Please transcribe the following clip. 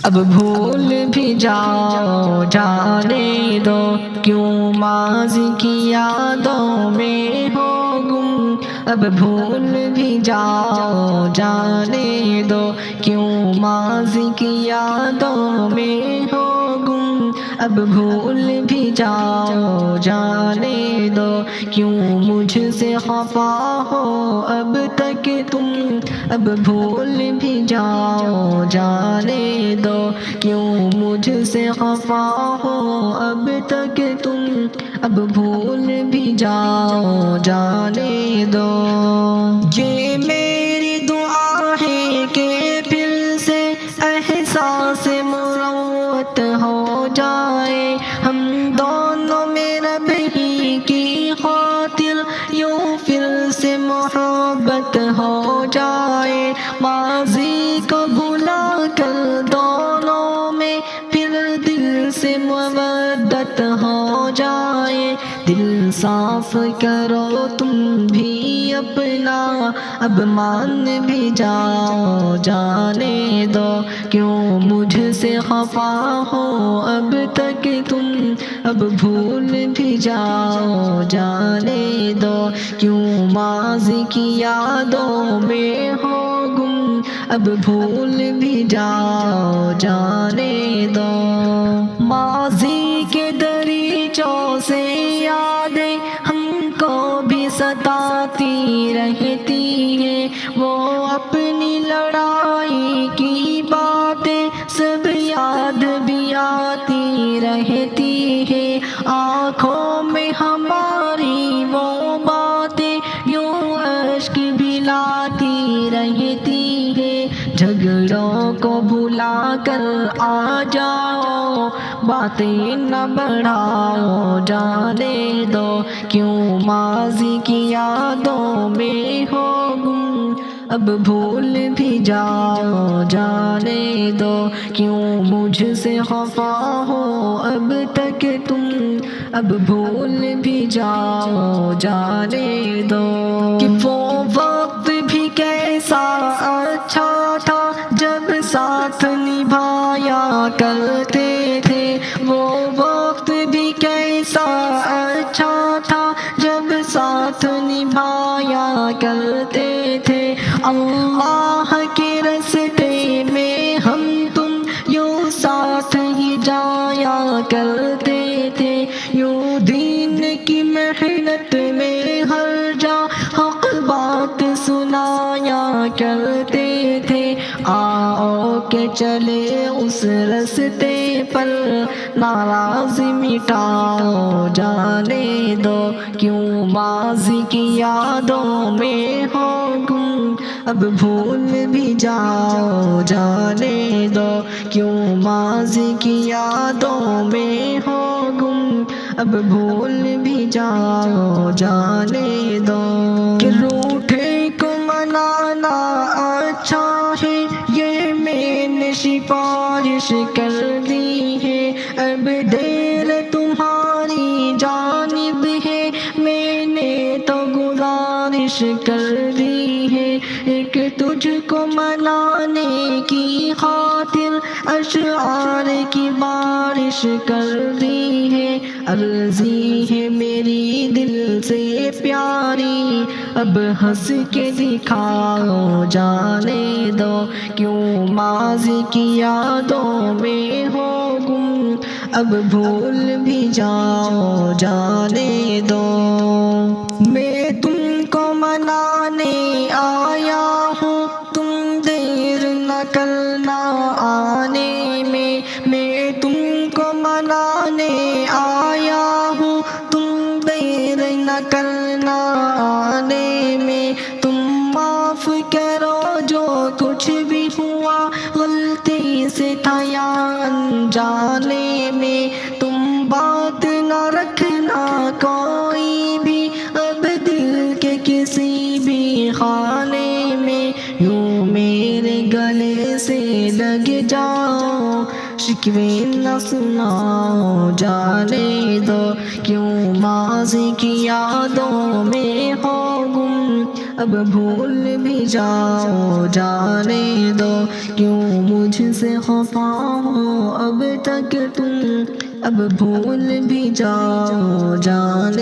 اب بھول بھی جاؤ جانے دو، کیوں ماضی کی یادوں میں ہو گم۔ اب بھول بھی جاؤ جانے دو، کیوں ماضی کی یادوں میں ہو گم۔ اب بھول بھی جاؤ جانے دو، کیوں مجھ سے خفا ہو اب تک تم۔ اب بھول بھی جاؤ جانے دو، کیوں مجھ سے خفا ہو اب تک تم۔ اب بھول بھی جاؤ جانے دو۔ یہ میری دعا ہے کہ پھر سے احساس مروت ہو جائے، ہم دونوں میں رب ہی کی خاطر یوں پھر سے محبت ہو جائے۔ ماضی کو بھلا کر دونوں میں پھر دل سے مودت ہو جائے۔ دل صاف کرو تم بھی اپنا، اب مان بھی جاؤ جانے دو، کیوں مجھ سے خفا ہو اب تک تم۔ اب بھول بھی جاؤ جانے دو، کیوں ماضی کی یادوں میں ہو گم۔ اب بھول بھی جاؤ جانے دو۔ ماضی کے دریچوں سے یادیں ہم کو بھی ستاتی رہتی ہیں، وہ اپنی لڑائی کی باتیں سب یاد بھی آتی رہتی ہے۔ آنکھوں میں ہماری وہ باتیں یوں اشک بھی لاتی رہتی ہے۔ جھگڑوں کو بھلا کر آ جاؤ، باتیں نہ بڑھاؤ جانے دو، کیوں ماضی کی یادوں میں ہو گم۔ اب بھول بھی جاؤ جانے دو، کیوں مجھ سے خفا ہو اب تک تم۔ اب بھول بھی جاؤ جانے دو۔ کہ وہ وقت بھی کیسا اچھا تھا جب ساتھ نبھایا کرتے تھے، وہ وقت بھی کیسا اچھا تھا جب ساتھ نبھایا کرتے تھے۔ اللہ کے راستے میں ہم تم یوں ساتھ ہی جایا کرتے تھے، یوں دین کی محنت میں ہر جا حق بات سنایا کرتے تھے۔ آؤ کہ چلے اس راستے پر، ناراضی مٹاؤ جانے دو، کیوں ماضی کی یادوں میں ہو گم۔ اب بھول بھی جاؤ جانے دو، کیوں ماضی کی یادوں میں ہو گم۔ اب بھول بھی جاؤ جانے دو۔ کہ روٹھے کو منانا اچھا ہے یہ میں نے سفارش کر دی ہے، اب دیر تمہاری جانب ہے میں نے تو گزارش کر دی ہے۔ ایک تجھ کو منانے کی خاطر اشعار کی بارش کر دی ہے، عرضی ہے میری دل سے پیاری، اب ہنس کے دکھاؤ جانے دو، کیوں ماضی کی یادوں میں ہو گم۔ اب بھول بھی جاؤ جانے دو۔ میں تم کو منانے آیا ہوں، تم دیر نہ کرنا آنے میں تم کو منانے آیا ہوں، تم دیر نہ کرنا آنے میں۔ تم معاف کرو جو کچھ بھی ہوا غلطی سے تھا یا انجانے میں، تم بات نہ رکھنا کوئی بھی اب دل کے کسی بھی خانے میں، یوں میرے گلے سے لگ جاؤ شکوے نہ سناؤ جانے دو، کیوں ماضی کی یادوں میں ہو گم۔ اب بھول بھی جاؤ جانے دو کیوں مجھ سے خفا ہو اب تک تم اب بھول بھی جاؤ جانے